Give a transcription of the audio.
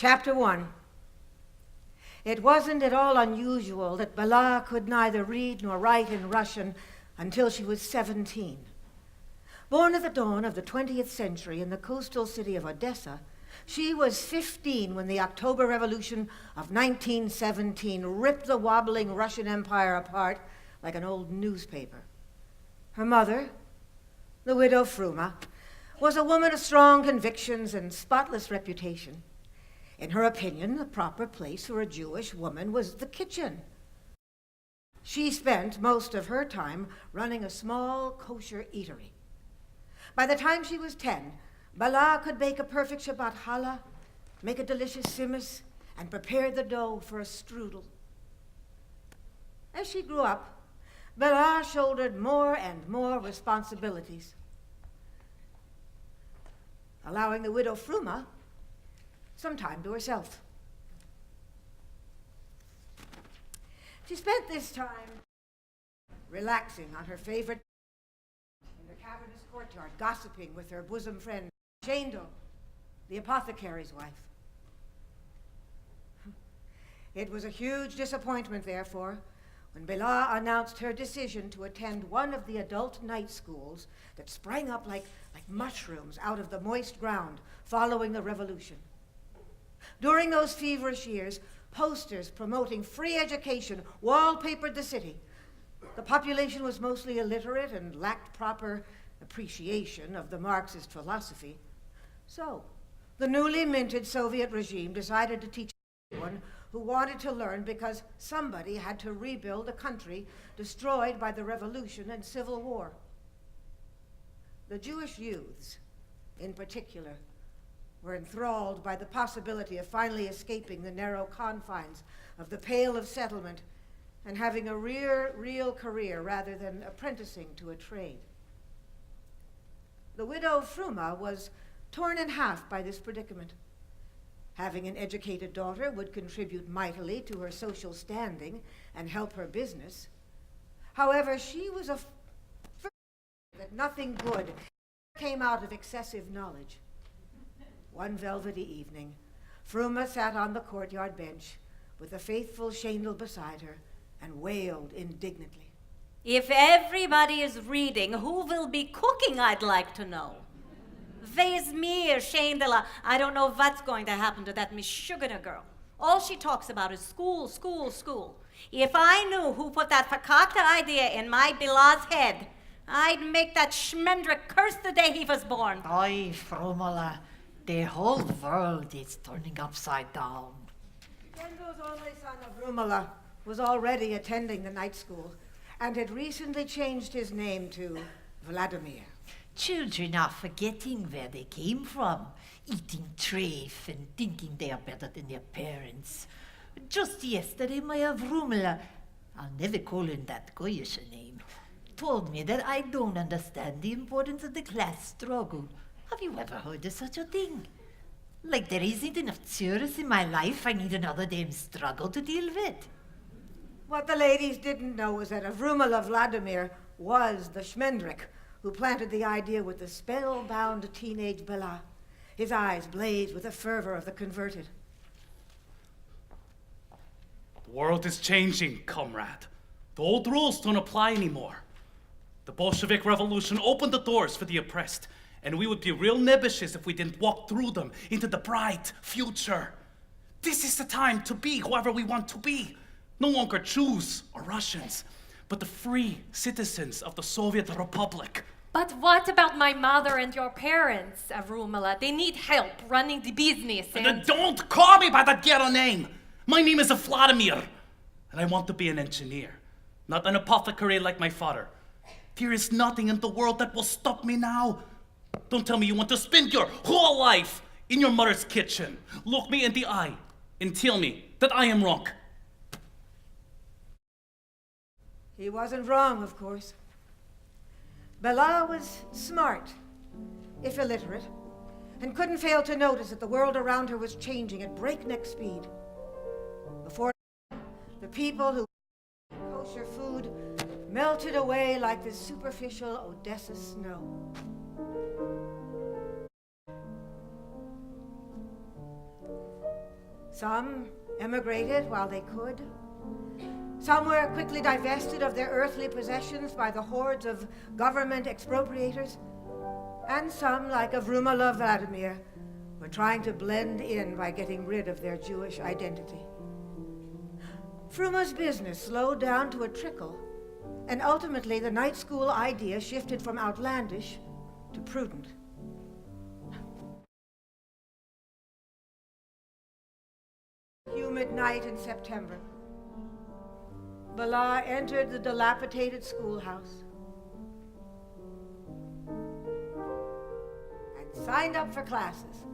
Chapter 1. It wasn't at all unusual that Bela could neither read nor write in Russian until she was 17. Born at the dawn of the 20th century in the coastal city of Odessa, she was 15 when the October Revolution of 1917 ripped the wobbling Russian Empire apart like an old newspaper. Her mother, the widow Fruma, was a woman of strong convictions and spotless reputation. In her opinion, the proper place for a Jewish woman was the kitchen. She spent most of her time running a small kosher eatery. By the time she was 10, Bela could bake a perfect Shabbat challah, make a delicious simmus, and prepare the dough for a strudel. As she grew up, Bela shouldered more and more responsibilities, allowing the widow Fruma some time to herself. She spent this time relaxing on her favorite in the cavernous courtyard, gossiping with her bosom friend, Shendel, the apothecary's wife. It was a huge disappointment, therefore, when Bela announced her decision to attend one of the adult night schools that sprang up like mushrooms out of the moist ground following the revolution. During those feverish years, posters promoting free education wallpapered the city. The population was mostly illiterate and lacked proper appreciation of the Marxist philosophy. So, the newly minted Soviet regime decided to teach everyone who wanted to learn because somebody had to rebuild a country destroyed by the revolution and civil war. The Jewish youths, in particular, were enthralled by the possibility of finally escaping the narrow confines of the Pale of Settlement and having a real career rather than apprenticing to a trade. The widow Fruma was torn in half by this predicament. Having an educated daughter would contribute mightily to her social standing and help her business. However, she was afraid that nothing good came out of excessive knowledge. One velvety evening, Fruma sat on the courtyard bench with the faithful Shendel beside her and wailed indignantly. If everybody is reading, who will be cooking, I'd like to know. Where's me, Shendela? I don't know what's going to happen to that Miss Sugar girl. All she talks about is school, school, school. If I knew who put that Farkakte idea in my Bela's head, I'd make that Schmendrick curse the day he was born. Oi, Frumala. The whole world is turning upside down. Yendo's only son of Rumala was already attending the night school and had recently changed his name to Vladimir. Children are forgetting where they came from, eating treif and thinking they are better than their parents. Just yesterday, my Vrumala, I'll never call him that Goyish name, told me that I don't understand the importance of the class struggle. Have you ever heard of such a thing? Like there isn't enough tsuris in my life, I need another damn struggle to deal with. What the ladies didn't know was that Avrumala Vladimir was the Schmendrick who planted the idea with the spellbound teenage Bela. His eyes blazed with the fervor of the converted. The world is changing, comrade. The old rules don't apply anymore. The Bolshevik Revolution opened the doors for the oppressed, and we would be real nebbishes if we didn't walk through them into the bright future. This is the time to be whoever we want to be. No longer Jews or Russians, but the free citizens of the Soviet Republic. But what about my mother and your parents, Avrumala? They need help running the business and... Don't call me by that ghetto name! My name is Vladimir, and I want to be an engineer, not an apothecary like my father. There is nothing in the world that will stop me now. Don't tell me you want to spend your whole life in your mother's kitchen. Look me in the eye and tell me that I am wrong. He wasn't wrong, of course. Bela was smart, if illiterate, and couldn't fail to notice that the world around her was changing at breakneck speed. Before the people who ate kosher food melted away like the superficial Odessa snow. Some emigrated while they could. Some were quickly divested of their earthly possessions by the hordes of government expropriators. And some, like Avrumala Vladimir, were trying to blend in by getting rid of their Jewish identity. Fruma's business slowed down to a trickle, and ultimately the night school idea shifted from outlandish to prudent. Humid night in September. Bala entered the dilapidated schoolhouse and signed up for classes.